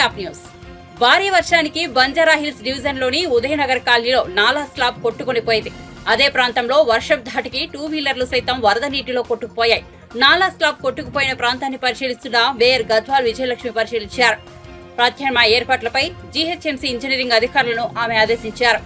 Top news. భారీ వర్షానికి బంజారాహిల్స్ డివిజన్లోని ఉదయనగర్ కాలనీలో నాలా స్లాబ్ కొట్టుకునిపోయింది. అదే ప్రాంతంలో వర్షం ధాటికి 2 వీలర్లు సైతం వరద నీటిలో కొట్టుకుపోయాయి. నాలా స్లాబ్ కొట్టుకుపోయిన ప్రాంతాన్ని పరిశీలిస్తున్న మేయర్ గద్వాల్ విజయలక్ష్మి పరిశీలించారు. ప్రత్యామ్నాయ ఏర్పాట్లపై జీహెచ్ఎంసీ ఇంజనీరింగ్ అధికారులను ఆమె ఆదేశించారు.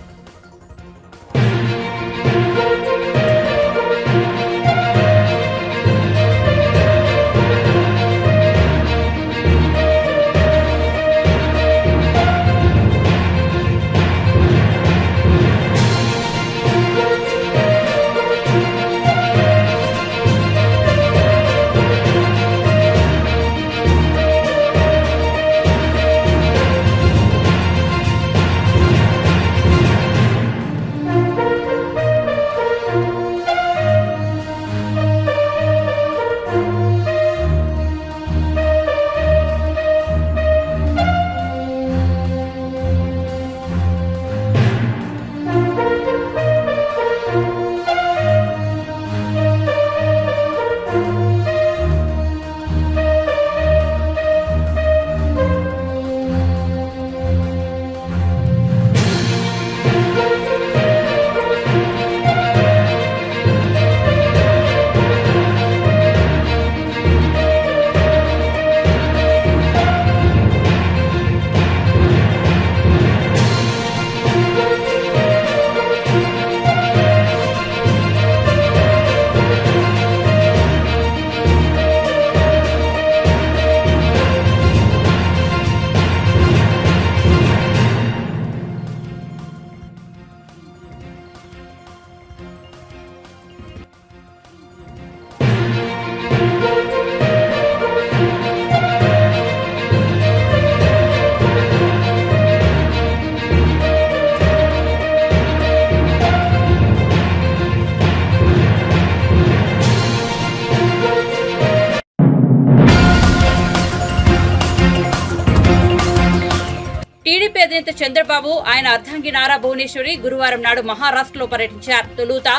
టీడీపీ అధినేత చంద్రబాబు ఆయన అర్ధాంగి నారా భువనేశ్వరి గురువారం నాడు మహారాష్ట్రలో పర్యటించారు. తొలుత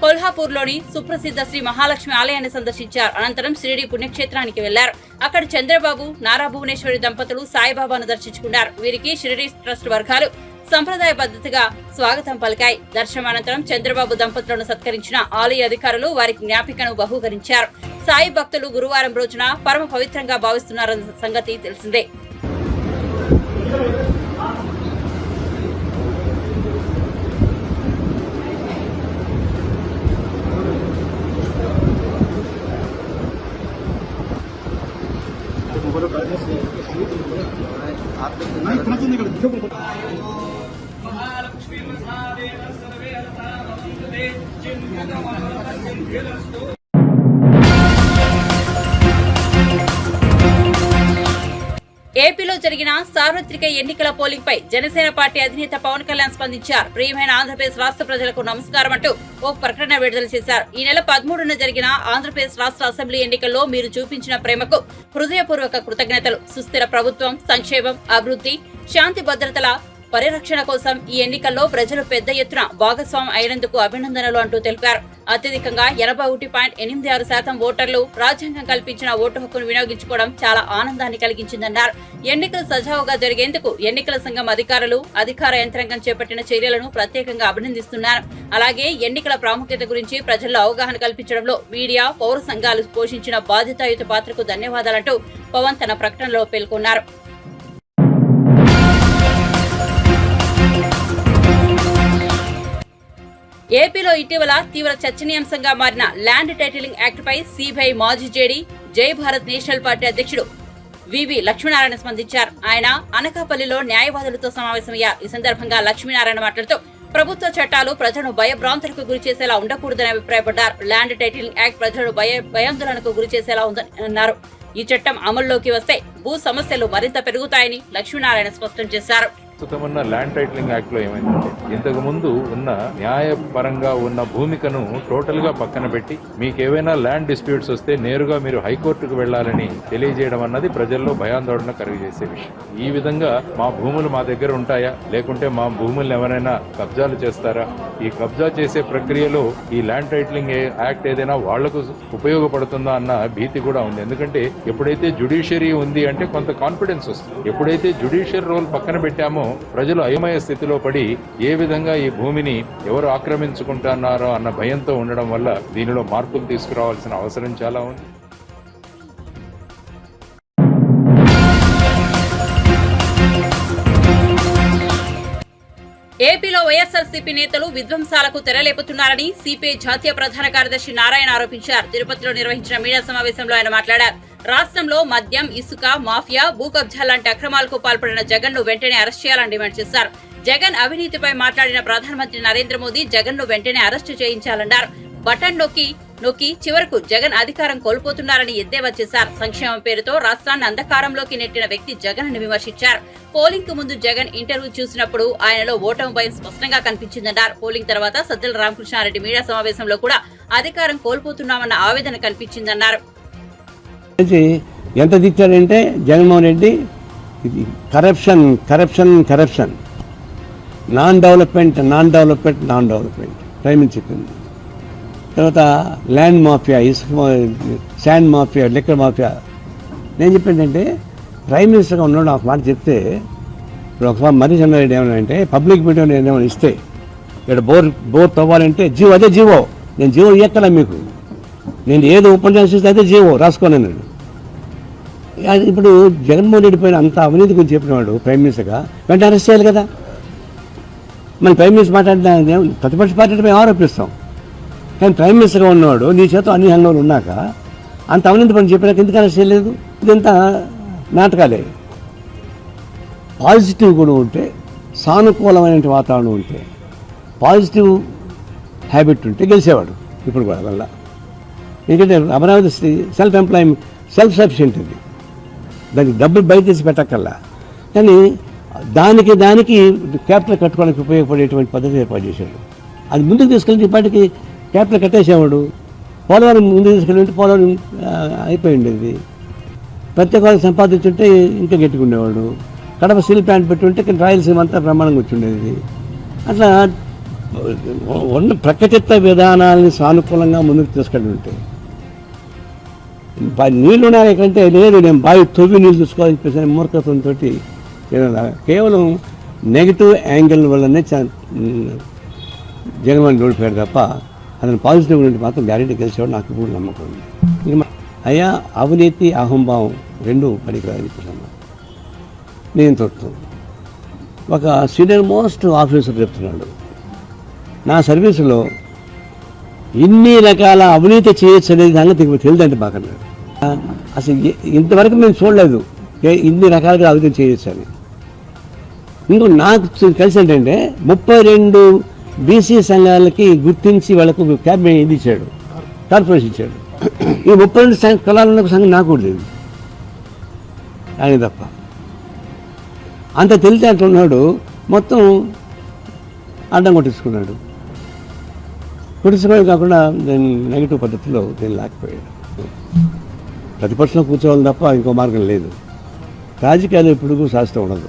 కొల్హాపూర్లోని సుప్రసిద్ధ శ్రీ మహాలక్ష్మి ఆలయాన్ని సందర్శించారు. అనంతరం షిరిడి పుణ్యక్షేత్రానికి వెళ్లారు. అక్కడ చంద్రబాబు నారా భువనేశ్వరి దంపతులు సాయిబాబాను దర్శించుకున్నారు. వీరికి షిరిడి ట్రస్ట్ వర్గాలు సంప్రదాయ పద్ధతిగా స్వాగతం పలికాయి. దర్శనం అనంతరం చంద్రబాబు దంపతులను సత్కరించిన ఆలయ అధికారులు వారికి జ్ఞాపికను బహూకరించారు. సాయి భక్తులు గురువారం రోజున పరమ పవిత్రంగా భావిస్తున్నారన్న సంగతి తెలిసిందే. ఏపీలో జరిగిన సార్వత్రిక ఎన్నికల పోలింగ్ పై జనసేన పార్టీ అధినేత పవన్ కళ్యాణ్ స్పందించారు. ప్రియమైన ఆంధ్రప్రదేశ్ రాష్ట్ర ప్రజలకు నమస్కారం అంటూ ఓ ప్రకటన విడుదల చేశారు. ఈ నెల 13న జరిగిన ఆంధ్రప్రదేశ్ రాష్ట్ర అసెంబ్లీ ఎన్నికల్లో మీరు చూపించిన ప్రేమకు హృదయపూర్వక కృతజ్ఞతలు. సుస్థిర ప్రభుత్వం, సంక్షేమం, అభివృద్ధి, శాంతి భద్రతల పరిరక్షణ కోసం ఈ ఎన్నికల్లో ప్రజలు పెద్ద ఎత్తున భాగస్వామ్యం అయినందుకు అభినందనలు అంటూ తెలిపారు. అత్యధికంగా 81.86% ఓటర్లు రాజ్యాంగం కల్పించిన ఓటు హక్కును వినియోగించుకోవడం చాలా ఆనందాన్ని కలిగించిందన్నారు. ఎన్నికలు సజావుగా జరిగేందుకు ఎన్నికల సంఘం అధికారులు, అధికార యంత్రాంగం చేపట్టిన చర్యలను ప్రత్యేకంగా అభినందిస్తున్నారు. అలాగే ఎన్నికల ప్రాముఖ్యత గురించి ప్రజల్లో అవగాహన కల్పించడంలో మీడియా, పౌర సంఘాలు పోషించిన బాధ్యతాయుత పాత్రకు ధన్యవాదాలంటూ పవన్ తన ప్రకటనలో పేర్కొన్నారు. ఏపీలో ఇటీవల తీవ్ర చర్చనీయాంశంగా మారిన ల్యాండ్ టైటిలింగ్ యాక్ట్ పై సిబిఐ మాజీ జేడీ, జై భారత్ నేషనల్ పార్టీ అధ్యక్షుడు వివి లక్ష్మీనారాయణ స్పందించారు. ఆయన అనకాపల్లిలో న్యాయవాదులతో సమావేశమయ్యారు. ఈ సందర్భంగా లక్ష్మీనారాయణ మాట్లాడుతూ ప్రభుత్వ చట్టాలు ప్రజలను భయభ్రాంతులకు గురి చేసేలా ఉండకూడదని అభిప్రాయపడ్డారు. ల్యాండ్ టైటిలింగ్ యాక్ట్ ప్రజలను భయాందోళనకు గురి చేసేలా ఉందని అన్నారు. ఈ చట్టం అమల్లోకి వస్తే భూ సమస్యలు మరింత పెరుగుతాయని లక్ష్మీనారాయణ స్పష్టం చేశారు. ప్రస్తుతం ల్యాండ్ టైటిలింగ్ యాక్ట్ లో ఏమైందంటే ఇంతకు ముందు ఉన్న న్యాయపరంగా ఉన్న భూమికను టోటల్ గా పక్కన పెట్టి మీకు ఏవైనా ల్యాండ్ డిస్ప్యూట్స్ వస్తే నేరుగా మీరు హైకోర్టుకు వెళ్లాలని తెలియజేయడం అన్నది ప్రజల్లో భయాందోళన కలుగజేసే విషయం. ఈ విధంగా మా భూములు మా దగ్గర ఉంటాయా, లేకుంటే మా భూములను ఎవరైనా కబ్జాలు చేస్తారా, ఈ కబ్జా చేసే ప్రక్రియలో ఈ ల్యాండ్ టైటిలింగ్ యాక్ట్ ఏదైనా వాళ్లకు ఉపయోగపడుతుందా అన్న భీతి కూడా ఉంది. ఎందుకంటే ఎప్పుడైతే జ్యుడిషియరీ ఉంది అంటే కొంత కాన్ఫిడెన్స్ వస్తుంది. ఎప్పుడైతే జ్యుడిషియల్ రోల్ పక్కన పెట్టామో ప్రజలు అయోమయ స్థితిలో పడి ఏ విధంగా ఈ భూమిని ఎవరు ఆక్రమించుకుంటున్నారో అన్న భయంతో ఉండడం వల్ల దీనిలో మార్పులు తీసుకురావాల్సిన అవసరం చాలా ఉంది. ఏపీలో వైఎస్ఆర్సీపీ నేతలు విధ్వంసాలకు తెరలేపుతున్నారని సిపిఐ జాతీయ ప్రధాన కార్యదర్శి నారాయణ ఆరోపించారు. తిరుపతిలో నిర్వహించిన మీడియా సమావేశంలో ఆయన మాట్లాడారు. రాష్ట్రంలో మద్యం, ఇసుక మాఫియా, భూ కబ్జా లాంటి అక్రమాలకు పాల్పడిన జగన్ ను వెంటనే అరెస్ట్ చేయాలని డిమాండ్ చేశారు. జగన్ అవినీతిపై మాట్లాడిన ప్రధానమంత్రి నరేంద్ర మోదీ జగన్ ను వెంటనే అరెస్టు చేయించాలన్నారు. బటన్ నొక్కి చివరకు జగన్ అధికారం కోల్పోతున్నారని ఎద్దేవా చేశారు. సంక్షేమం పేరుతో రాష్ట్రాన్ని అంధకారంలోకి నెట్టిన వ్యక్తి జగన్ ని విమర్శించారు. పోలింగ్ కు ముందు జగన్ ఇంటర్వ్యూ చూసినప్పుడు ఆయనలో ఓటమి భయం స్పష్టంగా కనిపించిందన్నారు. పోలింగ్ తర్వాత సజ్జల రామకృష్ణారెడ్డి మీడియా సమావేశంలో కూడా అధికారం కోల్పోతున్నామన్న ఆవేదన కనిపించిందన్నారు. ఎంత తిట్టారంటే Jaganmohan Reddy corruption non development prime minister చెప్పింది. తర్వాత ల్యాండ్ మాఫియా, ఇసుక శాండ్ మాఫియా, లిక్కర్ మాఫియా. నేను చెప్పేంటంటే ప్రైమ్ మినిస్టర్గా ఉన్నాడు ఒక మాట చెప్తే, ఇప్పుడు ఒక మర్రి చంద్రారెడ్డి ఏమన్నాడంటే పబ్లిక్ మీటింగ్ ఏమైనా ఇస్తే ఇక్కడ బోర్ తవ్వాలంటే అదే జీవో నేను జీవో ఇయ్యక్కలా మీకు, నేను ఏదో ఉపన్యాసం ఇస్తే అదే జీవో రాసుకోను అన్నాడు. ఇప్పుడు జగన్మోహన్ రెడ్డి పైన అంత అవినీతి గురించి చెప్పినవాడు ప్రైమ్ మినిస్టర్గా వెంటనే అరెస్ట్ చేయాలి కదా. మన ప్రైమ్ మినిస్టర్ మాట్లాడిన ప్రతిపక్ష పార్టీపై ఆరోపిస్తాం, కానీ ప్రైమ్ మినిస్టర్గా ఉన్నవాడు నీ చేత అన్ని హంగంలో ఉన్నాక అంత అవినీతి పని చెప్పినాక ఎందుకు అరెస్ట్ చేయలేదు? ఇదంతా నాటకాలే. పాజిటివ్ కూడా ఉంటే, సానుకూలమైన వాతావరణం ఉంటే, పాజిటివ్ హ్యాబిట్ ఉంటే గెలిచేవాడు ఇప్పుడు కూడా వల్ల. ఎందుకంటే అమరావతి సెల్ఫ్ సఫిషియెంట్ ఇది, దానికి డబ్బులు బయట తీసి పెట్టక్కల్లా. కానీ దానికి క్యాపిటల్ కట్టుకోవడానికి ఉపయోగపడేటువంటి పద్ధతి ఏర్పాటు చేశాడు. అది ముందుకు తీసుకెళ్ళి ఇప్పటికి క్యాపిటల్ కట్టేసేవాడు. పోలవరం ముందుకు తీసుకెళ్ళి పోలవరం అయిపోయి ఉండేది. ప్రత్యేక హోదా సంపాదించుంటే ఇంకా గట్టిగుండేవాడు. కడప స్టీల్ ప్లాంట్ పెట్టుంటే రాయలసీమ అంతా ప్రమాణంగా వచ్చిండేది. అట్లా ఉన్న ప్రకటిత విధానాలని సానుకూలంగా ముందుకు తీసుకెళ్ళి ఉంటే నీళ్ళు ఉన్నాయంటే లేదు నేను బావి తొవ్వి నీళ్ళు చూసుకోవాలని చెప్పేసి మూర్ఖత్వంతో కేవలం నెగిటివ్ యాంగిల్ వల్లనే జగన్మోహన్ ఓడిపోయాడు తప్ప అతను పాజిటివ్ నుండి మాత్రం గ్యారెంటీ గెలిచేవాడు నాకు ఇప్పుడు నమ్మకం ఉంది. అయ్యా అవినీతి అహంభావం రెండు పనికిరాని చెప్పేసి నేను తోడుతాను. ఒక సీనియర్ మోస్ట్ ఆఫీసర్ చెప్తున్నాడు, నా సర్వీసులో ఇన్ని రకాల అవినీతి చేయొచ్చు అనేది సంగతి తెలియదంటే మాకన్నాడు. అసలు ఇంతవరకు మేము చూడలేదు ఇన్ని రకాలుగా అవినీతి చేయొచ్చు అని. ఇంకో నాకు కలిసి ఏంటంటే 32 బీసీ సంఘాలకి గుర్తించి వాళ్ళకు క్యాబినెట్ ఇది ఇచ్చాడు, కార్పొరేషన్ ఇచ్చాడు. ఈ 32 కులాలు ఉన్న సంఘం నాకు కూడా లేదు ఆయన తప్ప. అంత తెలితే అంటున్నాడు, మొత్తం అడ్డం కొట్టించుకున్నాడు. కొట్టించుకోవడం కాకుండా నేను నెగిటివ్ పద్ధతిలో నేను లేకపోయాడు. ప్రతిపక్షంలో కూర్చోవాలి తప్ప ఇంకో మార్గం లేదు. రాజకీయాలు ఎప్పుడు శాస్త్రం ఉండదు.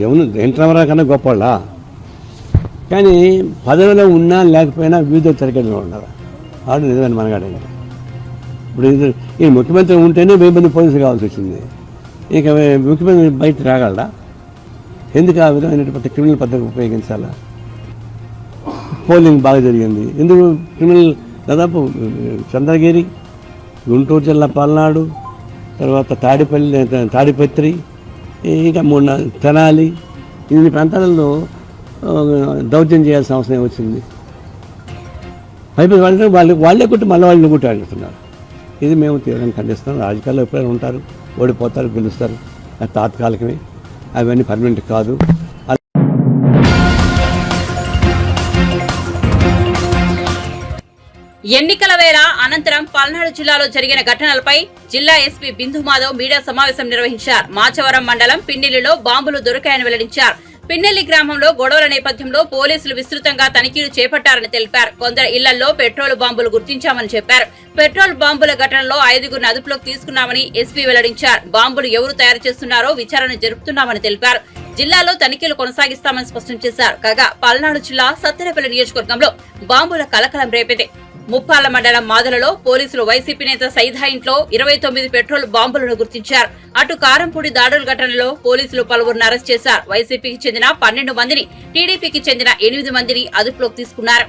ఎవరు ఎన్టీఆర్ కన్నా గొప్పవాళ్ళ, కానీ పదవిలో ఉన్నా లేకపోయినా వివిధ తరగతిలో ఉన్నారు. ఆడు నిజమైన మనగాడండి. ఇప్పుడు ఈ ముఖ్యమంత్రి ఉంటేనే 1000 మంది పోలీసులు కావాల్సి వచ్చింది. ఇక ముఖ్యమంత్రి బయట రాగలరా? ఎందుకు ఆ విధమైనటువంటి క్రిమినల్ పద్ధతి ఉపయోగించాలా? పోలింగ్ బాగా జరిగింది. ఎందుకు క్రిమినల్ దాదాపు చంద్రగిరి, గుంటూరు జిల్లా పల్నాడు, తర్వాత తాడిపత్రి, ఇంకా తెనాలి, ఇన్ని ప్రాంతాలలో దౌర్జన్యం చేయాల్సిన అవసరం వచ్చింది. అయిపోయి వాళ్ళే కొట్టి మళ్ళీ వాళ్ళని కొట్టి ఆడుతున్నారు. ఇది మేము తీవ్రంగా ఖండిస్తాం. రాజకీయాల్లో ఎప్పుడైనా ఉంటారు, ఓడిపోతారు, గెలుస్తారు, అది తాత్కాలికమే, అవన్నీ పర్మనెంట్ కాదు. ఎన్నికల వేళ అనంతరం పల్నాడు జిల్లాలో జరిగిన ఘటనలపై జిల్లా ఎస్పీ బిందు మాధవ్ మీడియా సమావేశం నిర్వహించారు. మాచవరం మండలం పిన్నెల్లిలో బాంబులు దొరికాయని వెల్లడించారు. పిన్నెల్లి గ్రామంలో గొడవల నేపథ్యంలో పోలీసులు విస్తృతంగా తనిఖీలు చేపట్టారని తెలిపారు. కొందరు ఇళ్లలో పెట్రోల్ బాంబులు గుర్తించామని చెప్పారు. పెట్రోల్ బాంబుల ఘటనలో 5గురిని అదుపులోకి తీసుకున్నామని ఎస్పీ వెల్లడించారు. బాంబులు ఎవరు తయారు చేస్తున్నారో విచారణ జరుపుతున్నామని తెలిపారు. జిల్లాలో తనిఖీలు కొనసాగిస్తామని స్పష్టం చేశారు. కాగా పల్నాడు జిల్లా సత్తెనపల్లి నియోజకవర్గంలో బాంబుల కలకలం రేపింది. ముప్పాళ్ల మండలం మాదలలో పోలీసులు వైసీపీ నేత సైదా ఇంట్లో 29 పెట్రోల్ బాంబులను గుర్తించారు. అటు కారంపూడి దాడుల ఘటనలో పోలీసులు పలువురిని అరెస్ట్ చేశారు. వైసీపీకి చెందిన 12 మందిని, టీడీపీకి చెందిన 8 మందిని అదుపులోకి తీసుకున్నారు.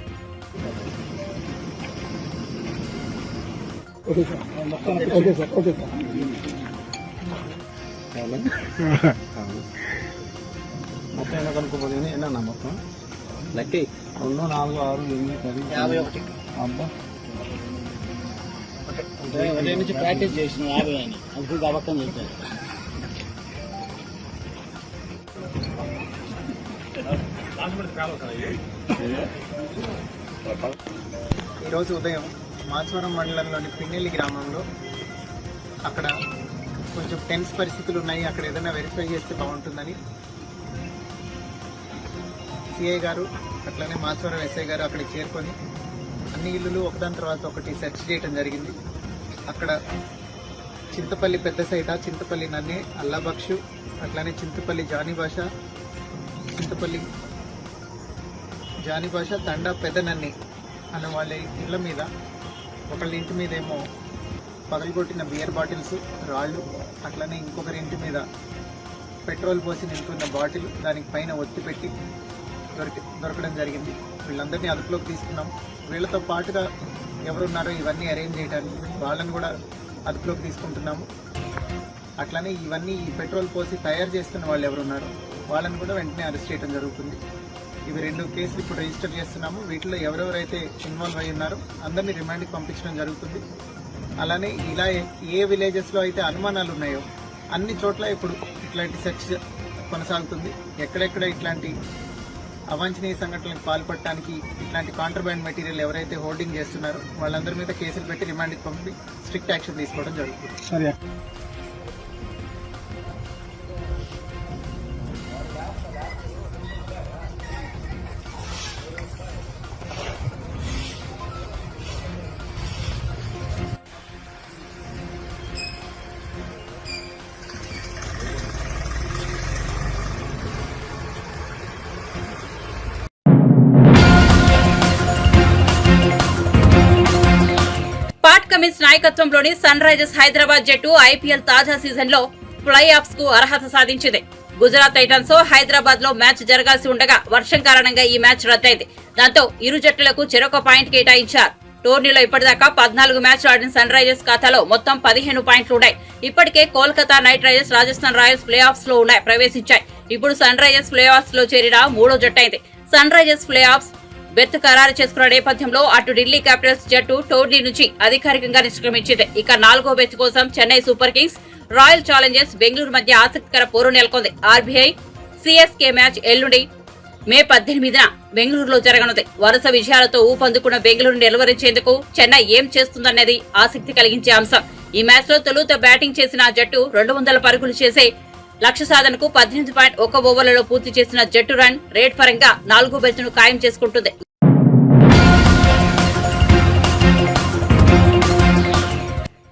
నుంచి ప్రాక్టీస్ చేసిన 50 అని అది అబద్ధం చెప్పారు. ఈరోజు ఉదయం మాచవరం మండలంలోని పిన్నెల్లి గ్రామంలో అక్కడ కొంచెం టెన్స్ పరిస్థితులు ఉన్నాయి, అక్కడ ఏదైనా వెరిఫై చేస్తే బాగుంటుందని సిఐ గారు అట్లనే మాచవరం ఎస్ఐ గారు అక్కడికి చేరుకొని అన్ని ఇల్లులు ఒకదాని తర్వాత ఒకటి సెర్చ్ చేయడం జరిగింది. అక్కడ చింతపల్లి పెద్ద సైట, చింతపల్లి నన్నే, అల్లాబక్షు, అట్లానే చింతపల్లి జానిభాష తండా పెద్ద నన్ని అన్న వాళ్ళ ఇళ్ళ మీద, ఒకళ్ళ ఇంటి మీద ఏమో పగలగొట్టిన బియర్ బాటిల్స్, రాళ్ళు, అట్లనే ఇంకొకరి ఇంటి మీద పెట్రోల్ పోసి నింపుతున్న బాటిల్, దానికి పైన ఒత్తి పెట్టి దొరకడం జరిగింది. వీళ్ళందరినీ అదుపులోకి తీసుకున్నాం. వీళ్ళతో పాటుగా ఎవరున్నారో ఇవన్నీ అరేంజ్ చేయడానికి వాళ్ళని కూడా అదుపులోకి తీసుకుంటున్నాము. అట్లనే ఇవన్నీ ఈ పెట్రోల్ పోసి తయారు చేస్తున్న వాళ్ళు ఎవరున్నారో వాళ్ళని కూడా వెంటనే అరెస్ట్ చేయడం జరుగుతుంది. ఇవి 2 కేసులు ఇప్పుడు రిజిస్టర్ చేస్తున్నాము. వీటిలో ఎవరెవరైతే ఇన్వాల్వ్ అయి ఉన్నారో అందరినీ రిమాండ్కి పంపించడం జరుగుతుంది. అలానే ఇలా ఏ విలేజెస్లో అయితే అనుమానాలు ఉన్నాయో అన్ని చోట్ల ఇప్పుడు ఇట్లాంటి సెర్చ్ కొనసాగుతుంది. ఎక్కడెక్కడ ఇట్లాంటి అవాంఛనీయ సంఘటనలకు పాల్పడటానికి ఇట్లాంటి కాంట్రాబ్యాండ్ మెటీరియల్ ఎవరైతే హోల్డింగ్ చేస్తున్నారో వాళ్ళందరి మీద కేసులు పెట్టి రిమాండ్కి పంపి స్ట్రిక్ట్ యాక్షన్ తీసుకోవడం జరుగుతుంది. కమిన్స్ నాయకత్వంలోని సన్ రైజర్స్ హైదరాబాద్ జట్టు ఐపీఎల్ తాజా సీజన్ లో ప్లే ఆఫ్స్ కు అర్హత సాధించింది. గుజరాత్ టైటన్స్ తో హైదరాబాద్ లో మ్యాచ్ జరగాల్సి ఉండగా వర్షం కారణంగా ఈ మ్యాచ్ రద్దయింది. దాంతో ఇరు జట్టులకు చెరొక పాయింట్ కేటాయించారు. టోర్నీలో ఇప్పటిదాకా 14 మ్యాచ్లు ఆడిన సన్ రైజర్స్ ఖాతాలో మొత్తం 15 పాయింట్లున్నాయి. ఇప్పటికే Kolkata night riders, Rajasthan Royals play offs లో ప్రవేశించాయి. ఇప్పుడు సన్ రైజర్స్ ప్లే ఆఫ్స్ లో చేరిన 3వ జట్టయింది. Sunrisers playoffs berth ఖరారు చేసుకున్న నేపథ్యంలో అటు ఢిల్లీ క్యాపిటల్స్ జట్టు టోర్నీ నుంచి అధికారికంగా నిష్క్రమించింది. ఇక 4వ బెర్త్ కోసం Chennai super Kings, royal Challengers Bengaluru మధ్య ఆసక్తికర పోరు నెలకొంది. ఆర్బీఐ సిఎస్కే మ్యాచ్ ఎల్లుండి మే 18న బెంగళూరులో జరగనుంది. వరుస విజయాలతో ఊపందుకున్న బెంగళూరు నిలువరించేందుకు చెన్నై ఏం చేస్తుందనేది ఆసక్తి కలిగించే అంశం. ఈ మ్యాచ్ లో తొలుత బ్యాటింగ్ చేసిన జట్టు 200 పరుగులు చేసే లక్ష్య సాధనకు 18.1 ఓవర్లలో పూర్తి చేసిన జట్టు రన్ రేట్ పరంగా 4వ బెర్త్ను ఖాయం చేసుకుంటుంది.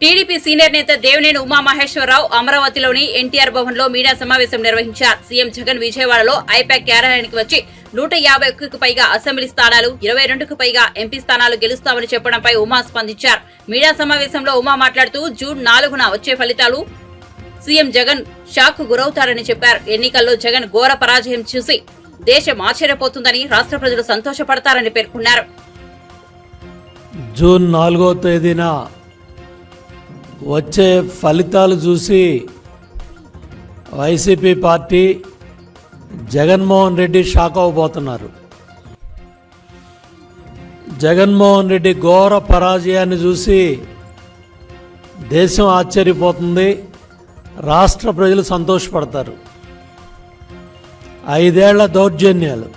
టీడీపీ సీనియర్ నేత దేవినేని ఉమామహేశ్వరరావు అమరావతిలోని ఎన్టీఆర్ భవన్ లో మీడియా సమావేశం నిర్వహించారు. సీఎం జగన్ విజయవాడలో ఐపాక్ కార్యాలయానికి వచ్చి 151కు పైగా అసెంబ్లీ స్థానాలు, 22కు పైగా ఎంపీ స్థానాలు గెలుస్తామని చెప్పడంపై ఉమా స్పందించారు. మీడియా సమావేశంలో ఉమా మాట్లాడుతూ జూన్ 4న వచ్చే ఫలితాలు సీఎం జగన్ షాక్ కు గురవుతారని చెప్పారు. ఎన్నికల్లో జగన్ ఘోర పరాజయం చూసి దేశం ఆశ్చర్యపోతుందని, రాష్ట్ర ప్రజలు సంతోషపడతారని పేర్కొన్నారు. జూన్ 4వ తేదీన వచ్చే ఫలితాలు చూసి వైసీపీ పార్టీ జగన్మోహన్ రెడ్డి షాక్ అవ్వబోతున్నారు. జగన్మోహన్ రెడ్డి ఘోర పరాజయాన్ని చూసి దేశం ఆశ్చర్యపోతుంది, రాష్ట్ర ప్రజలు సంతోషపడతారు. 5 ఏళ్ల దౌర్జన్యాలు,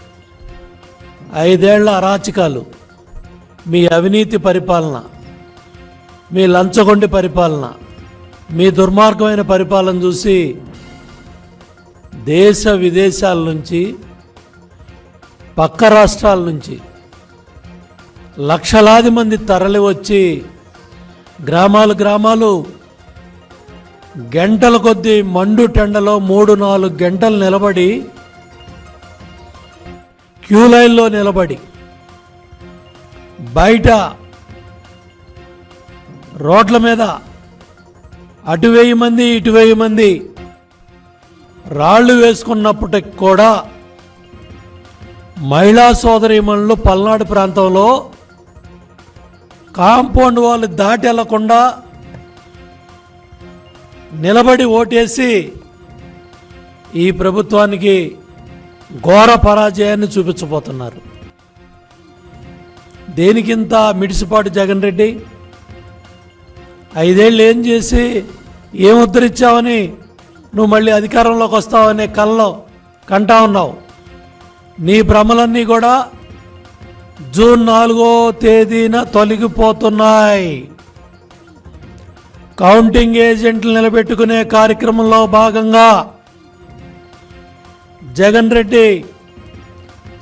5 ఏళ్ల అరాచకాలు, మీ అవినీతి పరిపాలన, మీ లంచగొండి పరిపాలన, మీ దుర్మార్గమైన పరిపాలన చూసి దేశ విదేశాల నుంచి, పక్క రాష్ట్రాల నుంచి లక్షలాది మంది తరలి వచ్చి గ్రామాలు గంటల కొద్దీ మండు టెండలో 3-4 గంటలు నిలబడి క్యూ లైన్లో నిలబడి బయట రోడ్ల మీద అటు 1000 మంది ఇటు 1000 మంది రాళ్లు వేసుకున్నప్పటికి కూడా మహిళా సోదరీమణులు పల్నాడు ప్రాంతంలో కాంపౌండ్ వాళ్ళు దాటి వెళ్లకుండా నిలబడి ఓటేసి ఈ ప్రభుత్వానికి ఘోర పరాజయాన్ని చూపించబోతున్నారు. దేనికింత మిడిసిపాటు జగన్ రెడ్డి? 5 ఏళ్ళు ఏం చేసి ఏం ఉద్ధరించావని నువ్వు మళ్ళీ అధికారంలోకి వస్తావనే కల్లో కంటా ఉన్నావు. నీ భ్రమలన్నీ కూడా జూన్ 4వ తేదీన తొలగిపోతున్నాయి. కౌంటింగ్ ఏజెంట్లు నిలబెట్టుకునే కార్యక్రమంలో భాగంగా జగన్ రెడ్డి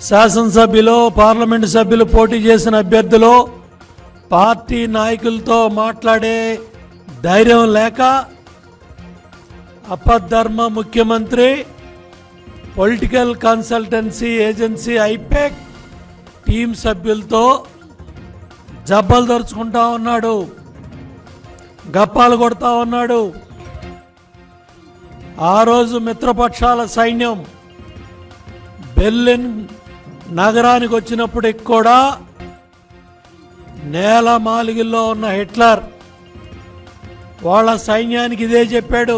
శాసనసభ్యులు, పార్లమెంటు సభ్యులు పోటీ చేసిన అభ్యర్థులు పార్టీ నాయకులతో మాట్లాడే ధైర్యం లేక అపధర్మ ముఖ్యమంత్రి political consultancy agency IPAC team సభ్యులతో జబ్బలు దరుచుకుంటా ఉన్నాడు, గప్పాలు కొడతా ఉన్నాడు. ఆ రోజు మిత్రపక్షాల సైన్యం బెర్లిన్ నగరానికి వచ్చినప్పటికి కూడా నేల మాలిగిల్లో ఉన్న హిట్లర్ వాళ్ళ సైన్యానికి ఇదే చెప్పాడు,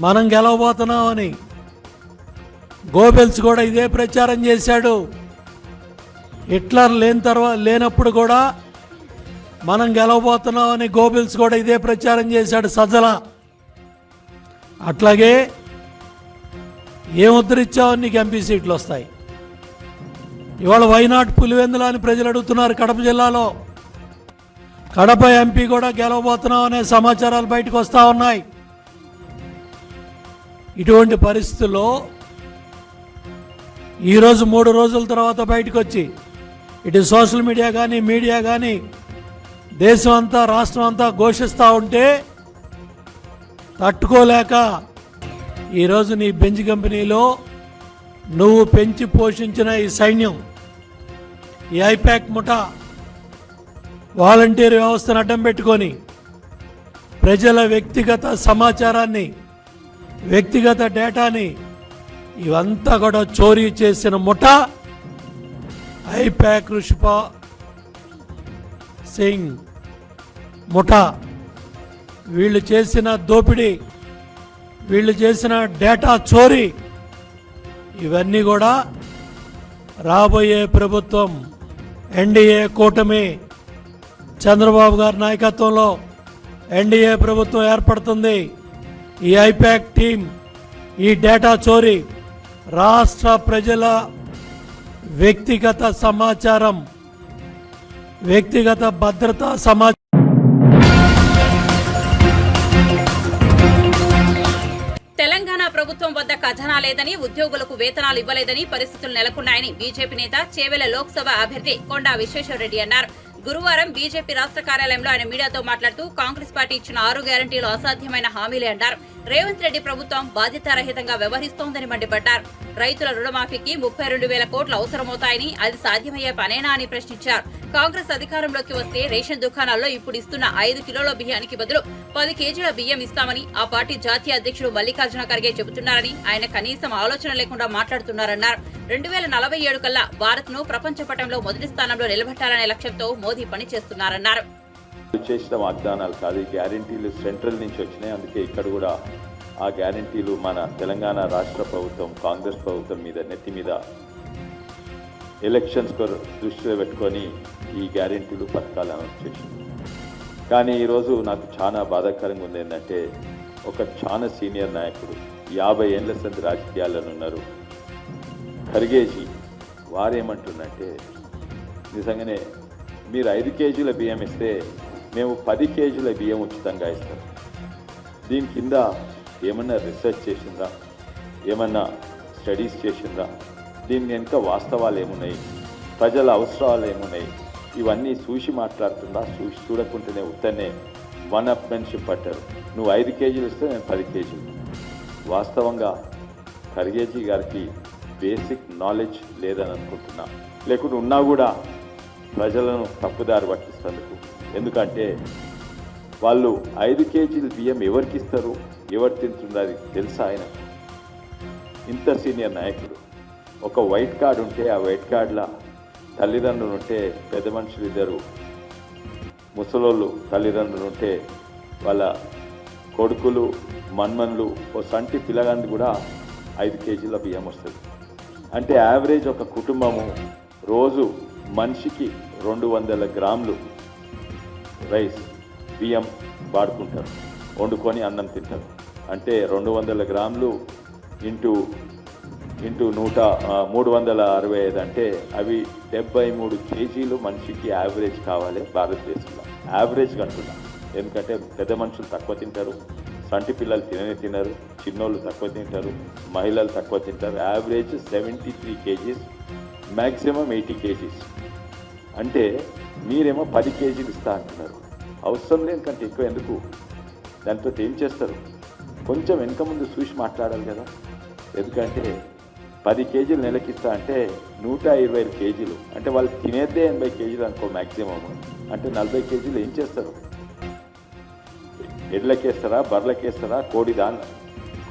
మనం గెలవబోతున్నామని. గోబెల్స్ కూడా ఇదే ప్రచారం చేశాడు. హిట్లర్ లేనప్పుడు కూడా మనం గెలవబోతున్నామని గోబెల్స్ కూడా ఇదే ప్రచారం చేశాడు సజ్జల. అట్లాగే ఏం ఉద్ధరించావని నీకు ఎంపీ సీట్లు వస్తాయి. ఇవాళ వైనాట్ పులివెందుల అని ప్రజలు అడుగుతున్నారు. కడప జిల్లాలో కడప ఎంపీ కూడా గెలవబోతున్నామనే సమాచారాలు బయటకు వస్తూ ఉన్నాయి. ఇటువంటి పరిస్థితుల్లో ఈరోజు 3 రోజుల తర్వాత బయటకు వచ్చి ఇటు సోషల్ మీడియా కానీ మీడియా కానీ దేశం అంతా రాష్ట్రం అంతా ఘోషిస్తూ ఉంటే తట్టుకోలేక ఈరోజు నీ బెంజ్ కంపెనీలో నువ్వు పెంచి పోషించిన ఈ సైన్యం, ఈ ఐపాక్ ముఠా వాలంటీర్ వ్యవస్థను అడ్డం పెట్టుకొని ప్రజల వ్యక్తిగత సమాచారాన్ని, వ్యక్తిగత డేటాని ఇవంతా కూడా చోరీ చేసిన ముఠా ఐపాక్ రుషిపా సింగ్ ముఠా. వీళ్ళు చేసిన దోపిడీ, వీళ్ళు చేసిన డేటా చోరీ ఇవన్నీ కూడా రాబోయే ప్రభుత్వం ఎన్డీఏ కూటమి చంద్రబాబు గారి నాయకత్వంలో ఎన్డీఏ ప్రభుత్వం ఏర్పడుతుంది. ఈ ఐపాక్ టీం, ఈ డేటా చోరీ, రాష్ట్ర ప్రజల వ్యక్తిగత సమాచారం, వ్యక్తిగత భద్రతా సమాచారం తెలంగాణ ప్రభుత్వం వద్ద ఖజానా లేదని, ఉద్యోగులకు వేతనాలు ఇవ్వలేదని పరిస్థితులు నెలకొన్నాయని బీజేపీ నేత చేవెళ్ల లోక్సభ అభ్యర్థి కొండా విశ్వేశ్వరరెడ్డి అన్నారు. గురువారం బీజేపీ రాష్ట్ర కార్యాలయంలో ఆయన మీడియాతో మాట్లాడుతూ కాంగ్రెస్ పార్టీ ఇచ్చిన 6 గ్యారంటీలు అసాధ్యమైన హామీలే అన్నారు. రేవంత్ రెడ్డి ప్రభుత్వం బాధ్యతారహితంగా వ్యవహరిస్తోందని మండిపడ్డారు. రైతుల రుణమాఫీకి 32,000 కోట్లు అవసరమవుతాయని, అది సాధ్యమయ్యే పనేనా అని ప్రశ్నించారు. కాంగ్రెస్ అధికారంలోకి వస్తే రేషన్ దుకాణాల్లో ఇప్పుడు ఇస్తున్న 5 కిలోల బియ్యానికి బదులు 10 కేజీల బియ్యం ఇస్తామని ఆ పార్టీ జాతీయ అధ్యక్షుడు మల్లికార్జున ఖర్గే చెబుతున్నారని, ఆయన కనీసం ఆలోచన లేకుండా మాట్లాడుతున్నారన్నారు. 2047 కల్లా భారత్ ను ప్రపంచ పటంలో మొదటి స్థానంలో నిలబెట్టాలనే లక్ష్యంతో మోదీ పనిచేస్తున్నారన్నారు. చేసిన వాగ్దానాలు కాదు, ఈ గ్యారంటీలు సెంట్రల్ నుంచి వచ్చినాయి. అందుకే ఇక్కడ కూడా ఆ గ్యారంటీలు మన తెలంగాణ రాష్ట్ర ప్రభుత్వం, కాంగ్రెస్ ప్రభుత్వం మీద నెత్తి మీద ఎలక్షన్స్ దృష్టిలో పెట్టుకొని ఈ గ్యారంటీలు పథకాలు అనౌన్స్ చేసింది. కానీ ఈరోజు నాకు చాలా బాధాకరంగా ఉంది ఏంటంటే, ఒక చాలా సీనియర్ నాయకుడు 50 ఏళ్ల సంది రాజకీయాలను ఉన్నారు ఖర్గేజీ, వారేమంటున్నట్టే నిజంగానే మీరు 5 కేజీల బియ్యం ఇస్తే మేము 10 కేజీల బియ్యం ఉచితంగా ఇస్తాం. దీని కింద ఏమన్నా రీసెర్చ్ చేసిందా, ఏమన్నా స్టడీస్ చేసిందా, దీని వెనుక వాస్తవాలు ఏమున్నాయి, ప్రజల అవసరాలు ఏమున్నాయి, ఇవన్నీ చూసి మాట్లాడుతుందా? చూసి చూడకుంటేనే ఉత్తనే వన్ అప్మెన్షిప్ పట్టారు. నువ్వు 5 కేజీలు ఇస్తే నేను 10 కేజీలు. వాస్తవంగా ఖర్గేజీ గారికి బేసిక్ నాలెడ్జ్ లేదని అనుకుంటున్నా, లేకుంటే ఉన్నా కూడా ప్రజలను తప్పుదారి పట్టిస్తందుకు. ఎందుకంటే వాళ్ళు 5 కేజీల బియ్యం ఎవరికి ఇస్తారు, ఎవరు తింటున్నారు అది తెలుసా? ఆయన ఇంత సీనియర్ నాయకుడు. ఒక వైట్ కార్డు ఉంటే ఆ వైట్ కార్డులో తల్లిదండ్రులు ఉంటే పెద్ద మనుషులు ఇద్దరు, ముసలోళ్ళు తల్లిదండ్రులు ఉంటే వాళ్ళ కొడుకులు మన్మన్లు ఓ సంటి పిల్లగాంది కూడా 5 కేజీల బియ్యం వస్తుంది. అంటే యావరేజ్ ఒక కుటుంబము రోజు మనిషికి 200 గ్రాములు రైస్ బియ్యం వాడుకుంటారు, వండుకొని అన్నం తింటారు. అంటే 200 గ్రాములు ఇంటూ 365 అంటే అవి 73 కేజీలు మనిషికి యావరేజ్ కావాలి భారతదేశంలో. యావరేజ్ అంటున్నా, ఎందుకంటే పెద్ద మనుషులు తక్కువ తింటారు, సంటి పిల్లలు తినరు, చిన్నోళ్ళు తక్కువ తింటారు, మహిళలు తక్కువ తింటారు. Average 73 kgs, maximum 80 kgs. అంటే మీరేమో 10 కేజీలు ఇస్తా అంటున్నారు. అవసరం లేని కంటే ఎక్కువ ఎందుకు? దాంతో ఏం చేస్తారు? కొంచెం వెనక ముందు చూసి మాట్లాడాలి కదా. ఎందుకంటే 10 కేజీలు నెలకిస్తా అంటే 125 కేజీలు, అంటే వాళ్ళు తినేదే 80 కేజీలు అనుకో మ్యాక్సిమమ్. అంటే 40 కేజీలు ఏం చేస్తారు? ఎడ్లకేస్తారా, బర్రెలకేస్తారా,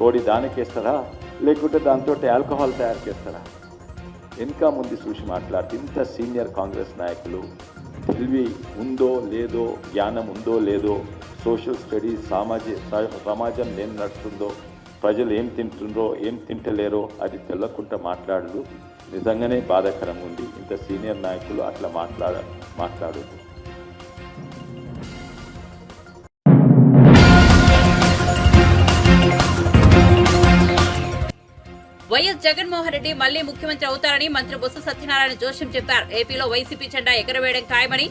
కోడి దానికేస్తారా, లేకుంటే దాంతో ఆల్కహాల్ తయారు చేస్తారా? ఇంకా ముందు చూసి మాట్లాడితే ఇంత సీనియర్ కాంగ్రెస్ నాయకులు తెలివి ఉందో లేదో, జ్ఞానం ఉందో లేదో, సోషల్ స్టడీస్, సమాజం ఏం నడుస్తుందో, ప్రజలు ఏం తింటుండ్రో ఏం తింటలేరో అది తెల్లకుండా మాట్లాడదు. నిజంగానే బాధాకరంగా ఉంది ఇంత సీనియర్ నాయకులు అట్లా మాట్లాడదు. వైఎస్ జగన్మోహన్ రెడ్డి మళ్లీ ముఖ్యమంత్రి అవుతారని మంత్రి బొత్స సత్యనారాయణ జోస్యం చెప్పారు. ఏపీలో వైసీపీ జెండా ఎగరవేయడం ఖాయమని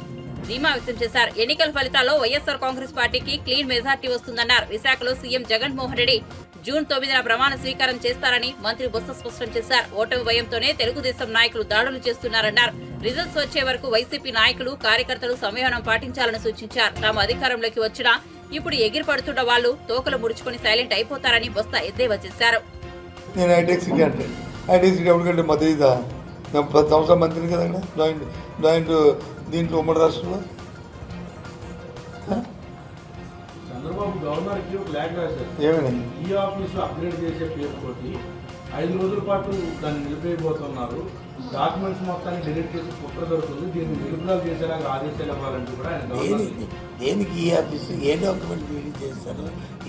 ధీమా వ్యక్తం చేశారు. ఎన్నికల ఫలితాల్లో వైఎస్ఆర్ కాంగ్రెస్ పార్టీకి క్లీన్ మెజార్టీ వస్తుందన్నారు. విశాఖలో సీఎం జగన్మోహన్ రెడ్డి జూన్ 9న ప్రమాణ స్వీకారం చేస్తారని మంత్రి బొత్స స్పష్టం చేశారు. ఓటమి భయంతోనే తెలుగుదేశం నాయకులు దాడులు చేస్తున్నారన్నారు. రిజల్ట్స్ వచ్చే వరకు వైసీపీ నాయకులు, కార్యకర్తలు సంయమనం పాటించాలని సూచించారు. తాము అధికారంలోకి వచ్చినా ఇప్పుడు ఎగిరిపడుతున్న వాళ్లు తోకలు ముడుచుకుని సైలెంట్ అయిపోతారని బొత్స ఎద్దేవా చేశారు. నేను హైటెక్ సిటీ అంటే హైటెక్ సిటీ ఎవరికంటే మా తెలీదా? 10 సంవత్సరాల మంత్రిని కదండి జాయింట్ దీంట్లో ఉమ్మడి రాష్ట్రంలో. చంద్రబాబు గవర్నర్కి ఒక లేఖ రాశారు. ఏమని? ఈ ఆఫీసు అప్గ్రేడ్ చేసే పేరుతోటి 5 రోజుల పాటు దాన్ని నిలిపేయబోతున్నారు. డాక్యుమెంట్స్ మొత్తాన్ని డిలీట్ చేసి కుట్ర దొరుకుతుంది, దీన్ని విడుదల చేసేలాగా ఆదేశాలు ఇవ్వాలంటూ కూడా ఆయన దేనికి ఈ ఆఫీసు ఏ డాక్యుమెంట్ డిలీట్ చేస్తారు?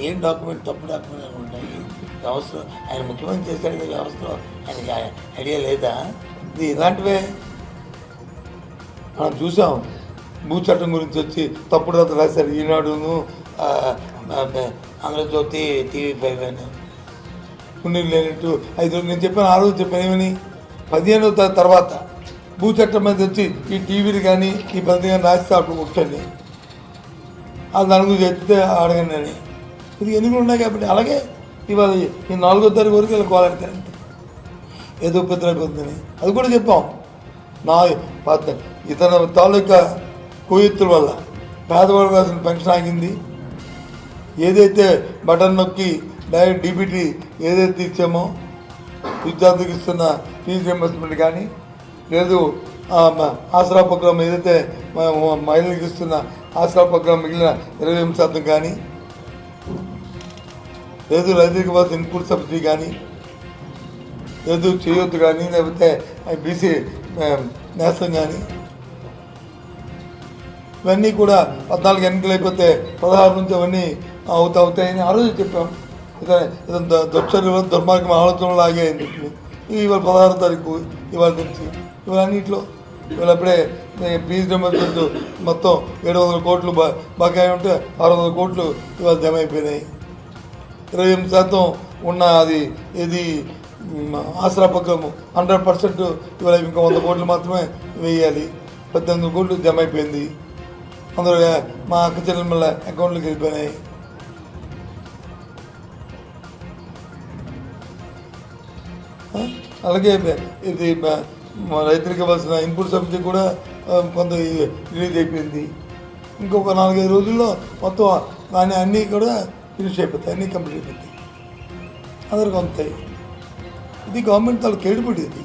ఏం డాక్యుమెంట్ తప్పు డాక్యుమెంట్ ఉంటాయి? వ్యవస్థ ఆయన ముఖ్యమంత్రి చేశాడు కదా, వ్యవస్థలో ఆయనకి ఐడియా లేదా? ఇది ఇలాంటివే మనం చూసాం. భూ చట్టం గురించి వచ్చి తప్పుడు రాత రాశారు ఈనాడును, ఆంధ్రజ్యోతి, TV5 అని. ఉన్నీళ్ళు లేనట్టు 5 రోజులు నేను చెప్పాను, ఆ రోజు చెప్పాను ఏమని, 15వ తర్వాత భూ చట్టం మీద వచ్చి ఈ టీవీలు కానీ ఈ బంధు కానీ రాస్తే అప్పుడు కూర్చోండి, అది దాని గురించి చెప్తే అడగండి అని. ఇది ఎన్నికలు ఉన్నాయి కాబట్టి అలాగే ఇవాళ ఈ 4వ తారీఖు వరకు ఇలా కోలాడతారంటే ఏదో ఉపద్రవిపోతుందని అది కూడా చెప్పాం. ఇతని తాలూకా కుయుత్తుల వల్ల పేదవాళ్ళు రాసిన పెన్షన్ ఆగింది. ఏదైతే బటన్ నొక్కి డైరెక్ట్ డీబీటీ ఏదైతే ఇచ్చామో విద్యార్థులకు ఇస్తున్న ఫీజు రియంబర్స్మెంట్ కానీ, లేదు ఆసరా ప్రోగ్రాం ఏదైతే మహిళలకు ఇస్తున్న ఆసరా ప్రోగ్రాం మిగిలిన 20% కానీ, లేదు రైతులకు బస్ ఇన్పుట్ సబ్సిడీ కానీ, లేదు చేయొద్దు కానీ, లేకపోతే బీసీ నేస్తం కానీ, ఇవన్నీ కూడా 14 ఎన్నికలు అయిపోతే 16 నుంచి అవన్నీ అవుతాయని ఆ రోజు చెప్పాం. దుర్మార్గం ఆలోచన లాగే ఇవాళ 16వ తారీఖు ఇవాళ నుంచి ఇవన్నింటిలో ఇవాళ అప్పుడే ఫీజు రియంబర్స్మెంట్ మొత్తం 700 కోట్లు బకాయి ఉంటే 600 కోట్లు ఇవాళ జమ అయిపోయినాయి. 28% ఉన్న అది ఇది ఆసరా పక్కము 100% ఇవాళ ఇంకా 100 కోట్లు మాత్రమే వేయాలి. 18 కోట్లు జమ అయిపోయింది. అందులో మా అక్క చెల్లెమ్మల అకౌంట్లోకి వెళ్ళిపోయినాయి. అలాగే ఇది రైతులకు ఇవ్వాల్సిన ఇన్పుట్ సబ్సిడీ కూడా కొంత రిలీజ్ అయిపోయింది. ఇంకొక 4-5 రోజుల్లో మొత్తం దాన్ని అన్నీ కూడా ఫినిష్ అయిపోతాయి, అన్నీ కంప్లీట్ అయిపోతాయి, అందరికి అందుతాయి. ఇది గవర్నమెంట్ తాలూ కేడుబడి. ఇది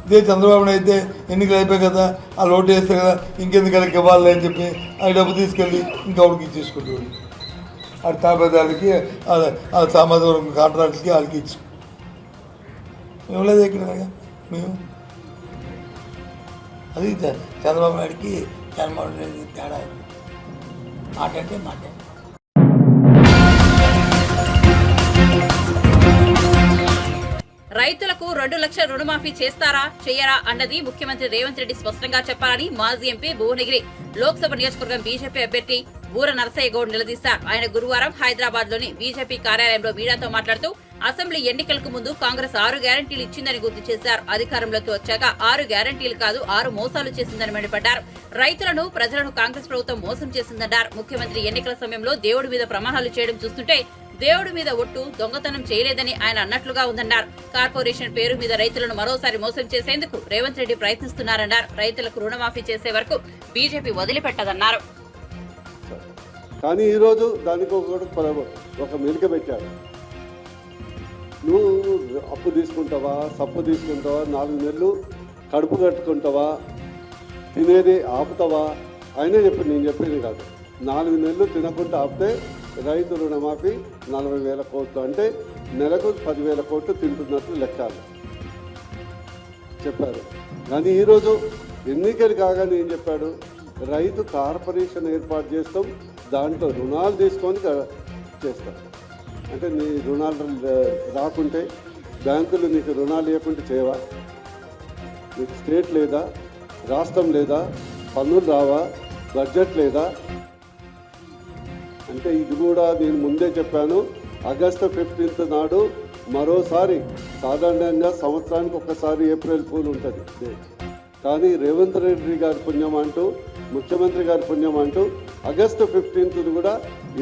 ఇదే చంద్రబాబు అయితే ఎన్నికలు అయిపోయాయి కదా, ఆ లోటు వేస్తే కదా ఇంకెందుకు వాళ్ళకి ఇవ్వాలి అని చెప్పి ఆ డబ్బు తీసుకెళ్ళి ఇంకొకటికి ఇచ్చేసుకుంటాడు. ఆ తాపేదాలకి ఆ సామాజిక వర్గం కాంట్రాక్ట్కి వాళ్ళకి ఇచ్చు ఇవ్వలేదు ఇక్కడ మేము. అది చంద్రబాబు నాయుడికి జగన్మోహన్ రెడ్డి తేడా. మాట అంటే మాట. రైతులకు 2 లక్షల రుణమాఫీ చేస్తారా చేయరా అన్నది ముఖ్యమంత్రి రేవంత్ రెడ్డి స్పష్టంగా చెప్పాలని మాజీ ఎంపీ భువనగిరి లోక్సభ నియోజకవర్గం బీజేపీ అభ్యర్థి బూర నరసయ్య గౌడ్ నిలదీశారు. ఆయన గురువారం హైదరాబాద్ లోని బీజేపీ కార్యాలయంలో మీడియాతో మాట్లాడుతూ అసెంబ్లీ ఎన్నికలకు ముందు కాంగ్రెస్ 6 గ్యారంటీలు ఇచ్చిందని గుర్తు చేశారు. అధికారంలోకి వచ్చాక 6 గ్యారంటీలు కాదు 6 మోసాలు చేసిందని మండిపడ్డారు. రైతులను ప్రజలను కాంగ్రెస్ ప్రభుత్వం మోసం చేసిందన్నారు. ముఖ్యమంత్రి ఎన్నికల సమయంలో దేవుడి మీద ప్రమాణాలు చేయడం చూస్తుంటే దేవుడి మీద ఒట్టు దొంగతనం చేయలేదని ఆయన అన్నట్లుగా ఉందన్నారు. కార్పొరేషన్ పేరు మీద రైతులను మరోసారి మోసం చేసేందుకు రేవంత్ రెడ్డి ప్రయత్నిస్తున్నారన్నారు. రైతులకు రుణమాఫీ చేసే వరకు బీజేపీ వదిలిపెట్టదన్నారు. కానీ ఈరోజు దానికి ఒక మెలిక పెట్టాడు. నువ్వు అప్పు తీసుకుంటావా, సప్పు తీసుకుంటావా, 4 నెలలు కడుపు కట్టుకుంటావా, తినేది ఆపుతావా అయినా చెప్పి నేను చెప్పేది కాదు. 4 నెలలు తినకుండా ఆపితే రైతు రుణమాఫీ 40,000 కోట్లు, అంటే నెలకు 10,000 కోట్లు తింటున్నట్లు లెక్కాలు చెప్పారు. కానీ ఈరోజు ఎన్నికలు కాగానే ఏం చెప్పాడు, రైతు కార్పొరేషన్ ఏర్పాటు చేస్తాం, దాంట్లో రుణాలు తీసుకొని చేస్తాం. అంటే నీ రుణాలు రాకుంటే బ్యాంకులు నీకు రుణాలు ఇవ్వకుంటే చేయవా? నీకు స్టేట్ లేదా, రాష్ట్రం లేదా, పన్నులు రావా, బడ్జెట్ లేదా? అంటే ఇది కూడా నేను ముందే చెప్పాను. ఆగస్టు 15 నాడు మరోసారి, సాధారణంగా సంవత్సరానికి ఒకసారి ఏప్రిల్ ఫూల్ ఉంటుంది, కానీ రేవంత్ రెడ్డి గారి పుణ్యం అంటూ, ముఖ్యమంత్రి గారి పుణ్యం అంటూ ఆగస్టు 15 కూడా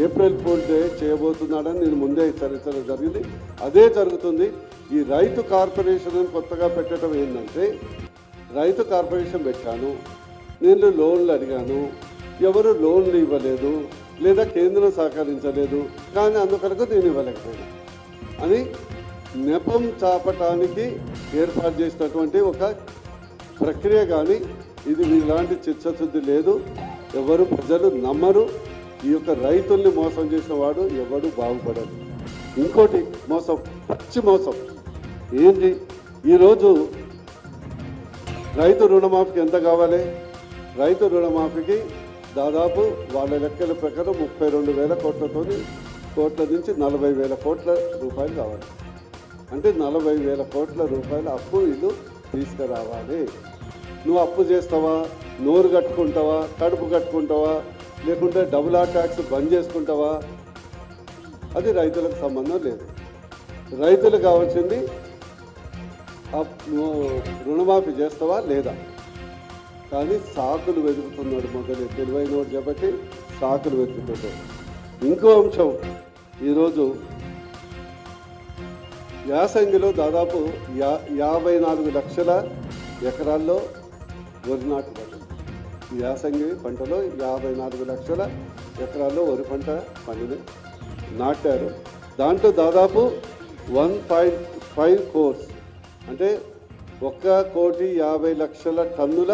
ఏప్రిల్ ఫూల్ డే చేయబోతున్నాడని నేను ముందే హెచ్చరించడం జరిగింది. అదే జరుగుతుంది. ఈ రైతు కార్పొరేషన్ కొత్తగా పెట్టడం ఏంటంటే, రైతు కార్పొరేషన్ పెట్టాను, నేను లోన్లు అడిగాను, ఎవరు లోన్లు ఇవ్వలేదు లేదా కేంద్రం సహకరించలేదు, కానీ అందుకొరకు నేను ఇవ్వలేకపోయాను అని నెపం చాపటానికి ఏర్పాటు చేసినటువంటి ఒక ప్రక్రియ. కానీ ఇది ఇలాంటి చిత్తశుద్ధి లేదు, ఎవరు ప్రజలు నమ్మరు. ఈ యొక్క రైతుల్ని మోసం చేసిన వాడు ఎవడు బాగుపడదు. ఇంకోటి మోసం, పచ్చి మోసం ఏంటి, ఈరోజు రైతు రుణమాఫీకి ఎంత కావాలి? రైతు రుణమాఫీకి దాదాపు వాళ్ళ లెక్కల ప్రకారం 32,000 కోట్ల నుంచి 40,000 కోట్ల రూపాయలు కావాలి. అంటే 40,000 కోట్ల రూపాయల అప్పు వీళ్ళు తీసుకురావాలి. నువ్వు అప్పు చేస్తావా, నోరు కట్టుకుంటావా, కడుపు కట్టుకుంటావా, లేకుంటే డబుల్ ఆర్ ట్యాక్స్ బంద్ చేసుకుంటావా, అది రైతులకు సంబంధం లేదు. రైతులకు కావాల్సింది రుణమాఫీ చేస్తావా లేదా. కానీ సాకులు వెతుకుతున్నాడు, మొదలు తెలివైనోడు కాబట్టి సాకులు వెతుకుతున్నాడు. ఇంకో అంశం, ఈరోజు యాసంగిలో దాదాపు 54 లక్షల ఎకరాల్లో వరి నాటు పంట. యాసంగి పంటలో 54 లక్షల ఎకరాల్లో వరి పంట నాటారు. దాంట్లో దాదాపు 1.5 crores, అంటే 1,50,00,000 టన్నుల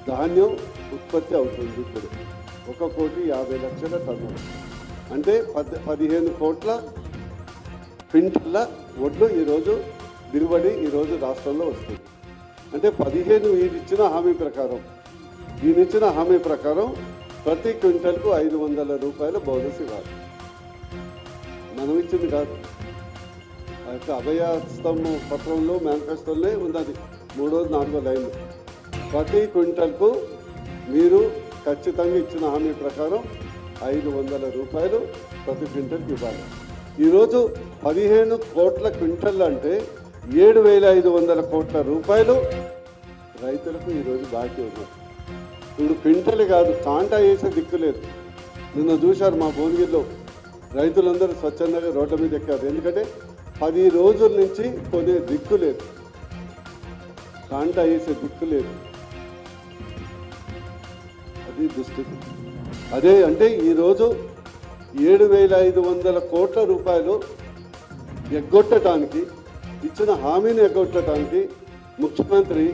ధాన్యం ఉత్పత్తి అవుతుంది. ఇప్పుడు 1,50,00,000 టన్నులు అంటే 15 కోట్ల క్వింటల్ల వడ్లు ఈరోజు దిగుబడి ఈరోజు రాష్ట్రంలో వస్తుంది. అంటే 15 ఈయనిచ్చిన హామీ ప్రకారం ప్రతి క్వింటల్కు 500 రూపాయల బోనస్ ఇవ్వాలి. మనం ఇచ్చింది కాదు, ఆ యొక్క అభయస్తం పత్రంలో మేనిఫెస్టోలోనే ఉన్నది 3వ 4వ లైన్లు. ప్రతి క్వింటల్కు మీరు ఖచ్చితంగా ఇచ్చిన హామీ ప్రకారం 500 రూపాయలు ప్రతి క్వింటల్కి ఇవ్వాలి. ఈరోజు 15 కోట్ల క్వింటల్ అంటే 7,500 కోట్ల రూపాయలు రైతులకు ఈరోజు బాకీ ఉన్నారు. ఇప్పుడు క్వింటల్ కాదు, కాంటా వేసే దిక్కు లేదు. నిన్న చూశారు మా భువనగిరిలో రైతులందరూ స్వచ్ఛందంగా రోడ్ల మీద ఎక్కారు. ఎందుకంటే 10 రోజుల నుంచి కొనే దిక్కు లేదు, కాంటా వేసే దిక్కు లేదు. అది దుస్థితి. అదే అంటే ఈరోజు 7,500 కోట్ల రూపాయలు ఎగ్గొట్టడానికి, ఇచ్చిన హామీని ఎగ్గొట్టడానికి ముఖ్యమంత్రి